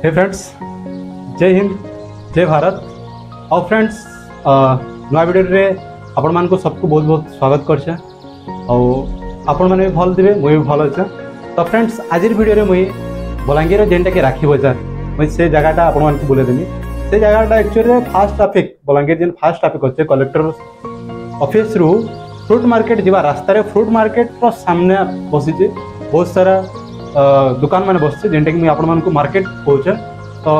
हे friends, जय हिंद, जय भारत। और फ्रेंड्स नया वीडियो रे आपण मान को सबको बहुत बहुत स्वागत करछे। और आपण माने भी भल दिबे, मुई भी भल अच्छे। तो फ्रेंड्स आज वीडियो रे मुई बलांगीर जेनटा के राखी बजार मुई से जगहटा आपण मान को बोले देनी। से जगहटा एक्चुअली फास्ट ट्रैफिक बलांगीर जेन फास्ट ट्रैफिक होचे कलेक्टर ऑफिस रु फ्रूट मार्केट जीवा रास्ता रे फ्रूट मार्केट रो सामने बसी बहुत सारा दुकान मैंने बसছে जेनटा कि आपण मानक मार्केट कहूचे। तो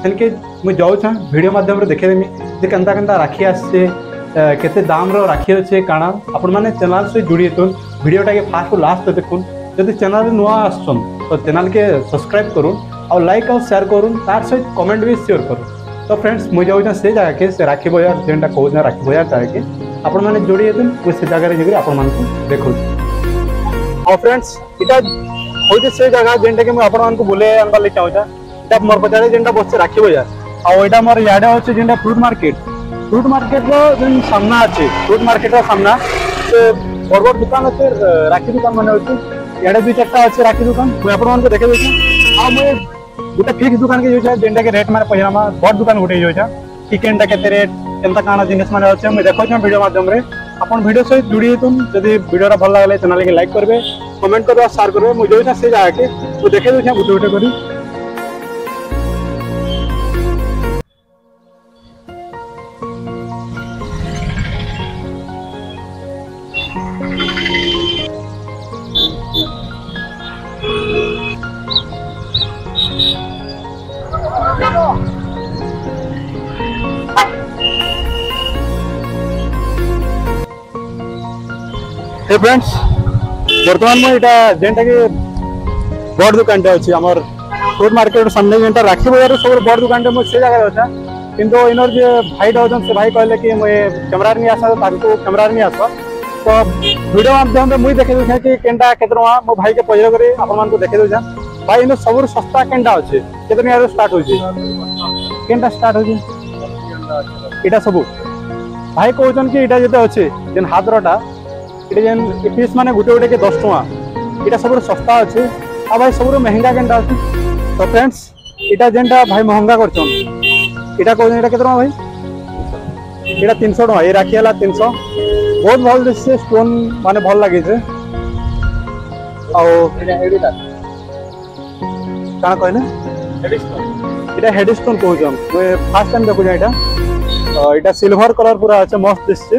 सेनके मुझे जाऊँ वीडियो माध्यम देखे देमी जे केनता केनता राखी आसे केते दाम रो राखी अच्छे काଣା आपण माने चैनल से जुड़ी तुन वीडियोटा के फास्ट लास्ट देखुन। जदि चैनल नुआ आछन तो चैनल के सब्सक्राइब करूँ और लाइक और शेयर करूँ, तार सहित कमेंट भी शेयर करूँ। तो फ्रेंड्स मुझे जाऊँ से जगह के से राखी बजार जेनटा कहूँ राखी बजार जगह के आपण माने जोड़ी तुन से जगह जगह आपण मानक देखो। और फ्रेंड्स इटा होते से जगह जेनटा कि आपण मानक बुले आनबार लेके आउछा इटा मोर पचारे जेनटा बस राखी बजार और एटा मोर याडे होचे जेनटा फ्रूट मार्केट रो जेन सामना अछि फ्रूट मार्केट रो सामना से बड़ दुकान अछि राखी दुकान माने अछि याडे दुई चारटा अछि राखी दुकान मैं आपण मानक देखे देछि। आ मैं गोटे फिक्स दुकान के जोछा जेनटा के रेट माने पहिरामा बड़ दुकान गोटे जोछा कि केनटा केते रेट केनता काना जिनिस माने अछि मैं देखौ छ वीडियो माध्यम रे। अपन वीडियो सहित जुड़ी तुम जदि वीडियो भल लगे चैनल के लाइक करबे, कमेंट करबे, शेयर करबे। मुझे जोछा से जगह के तो देखे दोछा गुटे गुटे करी। हे फ्रेंड्स बर्तमान में इटा जेनटा कि बड़ दुकान अच्छी आमर फ्रूट मार्केट सामने जेनटा राखी बजार सब बड़ दुकान से जगह अच्छा किंतु इनर जे भाई होचन से भाई कहले कि मुझे कैमरा नहीं आसा तांको कैमरा नहीं आसा। तो वीडियो माध्यम मुझे देखे दूछा कि केनटा केते टका मो भाई के पजर करे आपण मान को देखे दूछा भाई इन सब सस्ता केनटा अच्छे केते टका स्टार्ट होची केनटा स्टार्ट होची इटा सब भाई कहचन कि इटा जते अच्छे जेन हाथ रोटा इटा जेन पीस माने गुटे गुटे के 10 टका इटा सब सस्ता अच्छे आ भाई सब महंगा केनटा अच्छे। तो फ्रेंड्स इटा जेनटा भाई महंगा करछन इटा कहचन इटा केते टका भाई इटा 300 टका ए राखी हला 300 बहुत भल दिससे स्टोन माने भल लागे छे। आ का कहले इटा हेड स्टोन कहचन मैं फर्स्ट टाइम देखु जा इटा सिल्वर कलर पूरा अच्छे मस्त दिससे।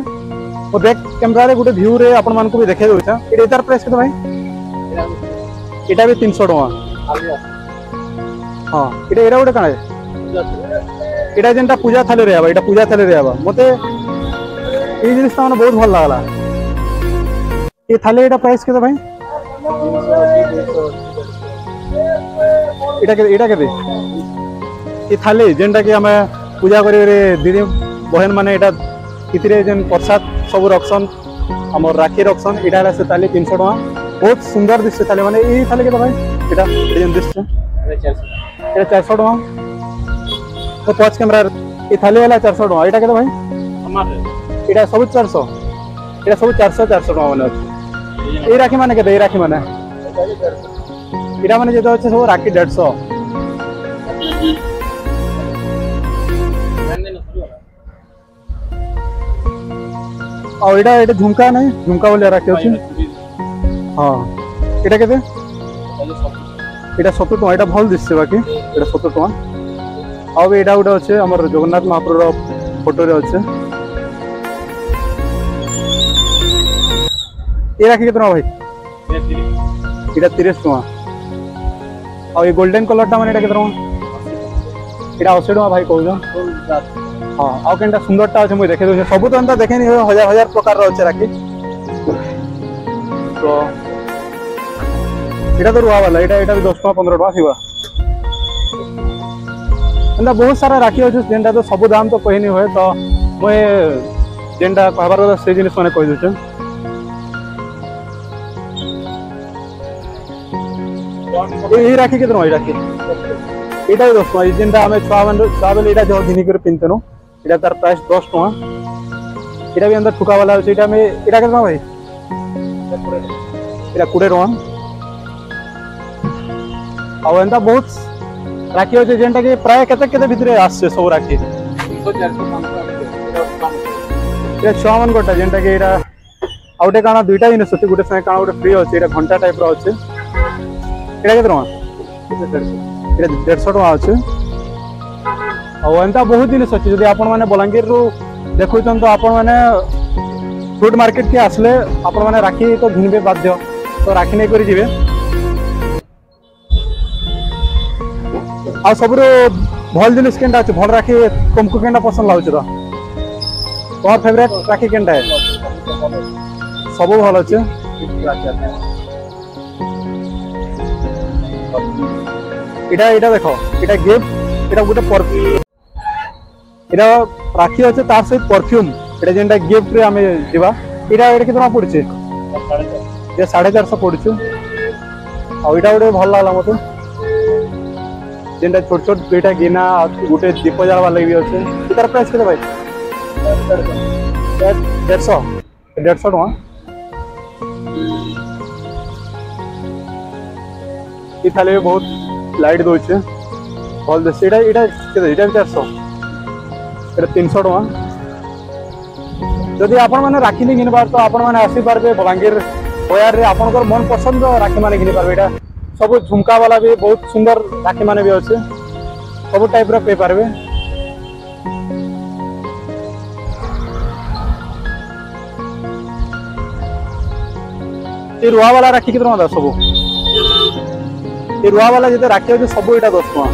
और बैक कैमरा रे गुटे व्यू रे आपण मान को भी देखे दोछा इटा इतार प्राइस केते भाई इटा भी 300 टका। हां इटा एरा गुटे काणे इटा जेनटा पूजा थाले रे आबा इटा पूजा थाले रे आबा मते ए जिनिस माने बहुत भल लागला। ए थाले इटा प्राइस केते भाई इटा केते ए थाले जेनटा कि हमें पूजा करे रे दीदी बहन माने इटा इतरे जेन प्रसाद सब रखसन हमर राखी रखसन इटा से ताले 300 टका बहुत सुंदर दिससे ताले माने ई थाले के भाई इटा जेन दिससे इटा 400 टका। तो पांच कैमरा ई थाले वाला 400 टका इटा के भाई हमार इटा सब 400 इटा सब 400 टका माने अछि। ए राखी माने के राखी माने इटा माने जे अछि सब राखी 150 और इटा झुमका नहीं झुमका बोले राखी अछि। हां इटा केते इटा 70 टका इटा भल दिससे बाकी इटा 70 टका। और इटा उडा अछि हमर जगन्नाथ महाप्रभु रो फोटो रे अछि। ए राखी केते भाई इटा 30 टका। और ये गोल्डन कलर टा माने इटा केते इटा 80 टका भाई कहू। हाँ आउ केनटा सुंदरटा अच्छे मुझे देखे दूँ सब तो एंता देखे नहीं हजार हजार प्रकार अच्छे राखी। तो इटा तो रुआ वाला इटा भी 10 टका 15 टका थिबा एंता बहुत सारा राखी अच्छे जेनटा तो सब दाम तो कही नहीं हुए। तो मुझे जेनटा कहबार से जिनिस माने कहि दूँ ये राखी केते ई राखी इटा 10 टका जेनटा हमें छुआ बेले इटा जो घिनी कर पिनतेनो इटा तार प्राइस 10 टका। इटा भी अंदर ठुका वाला अछि इटा में इटा केतना भाई इटा 20 टका। आ एंता बहुत राखी अच्छे जेनटा कि प्राय केते भितर आसছে सब राखी 6 मन गोटा जेनटा कि आउटे काना दुईटा जिनिस अच्छे गोटे संगे काना गोटे फ्री अच्छे घंटा टाइप अच्छे ये टका 150 टका अच्छे आमता बहुत जिनिस अच्छे जब आपण मैंने बलांगीर रु देखुन तो आपण मैंने फ्रूट मार्केट के आसले आपण मैंने राखी तो घिनबे बाध्य तो राखी नहीं करी जीवे आ सब भल जिनिस केनटा अच्छे भल राखी तुमको केनटा पसंद लागुच तो तुम्हार फेवरेट राखी केनटा है सब भल अच्छे इटा इटा देखो इटा गिफ्ट इटा गोटे परफ्यूम इटा राखी अच्छे तार सहित परफ्यूम इटा जेनटा गिफ्ट रे हमें दिबा इटा इटा कितना पड़छे ये 450 पड़छे आ इटा गोटे भल लागला मते जेनटा छोट छोट दुईटा गिना गोटे दीप जलवा लगी अच्छे इतार प्राइस केते भाई 150 टका ये थाले बहुत लाइट दौचे भल दे इटा इटा इटा 400 इटा 300 टका जदि आपण माने राखी नहीं घिनबार तो आपण माने आसी पारबे बलांगीर बजार रे आपनकर मन पसंद राखी माने घिनि पारबे एटा सब झुमका वाला भी बहुत सुंदर राखी माने भी अच्छे सब टाइप रो पे पारबे ये रुआ वाला राखी कितना सब ये रुआ वाला जते राखी अच्छे सब एटा 10 टका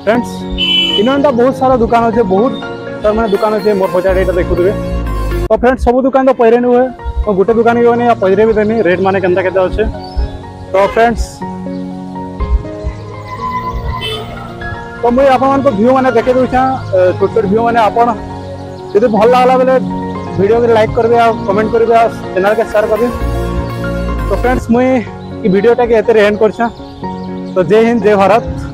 फ्रेंड्स इनता बहुत सारा दुकान अच्छे बहुत तार मैंने दुकान अच्छे मोर बजार ये देखुए तो फ्रेंड्स सब दुकान तो पैरे नहीं हुए तो गोटे दुकान की नहीं पैरे भी देनी रेट माने केनता केते अच्छे तो फ्रेंड्स तो मुझे आप व्यू मैंने देखे दूचा छोट छोट व्यू मैंने आप यदि भल लगला बेले वीडियो के लाइक करेंगे कमेंट करेंगे चैनल के शेयर करेंगे तो फ्रेंड्स मुझे वीडियोटा के एंड कर तो जय हिंद जय भारत।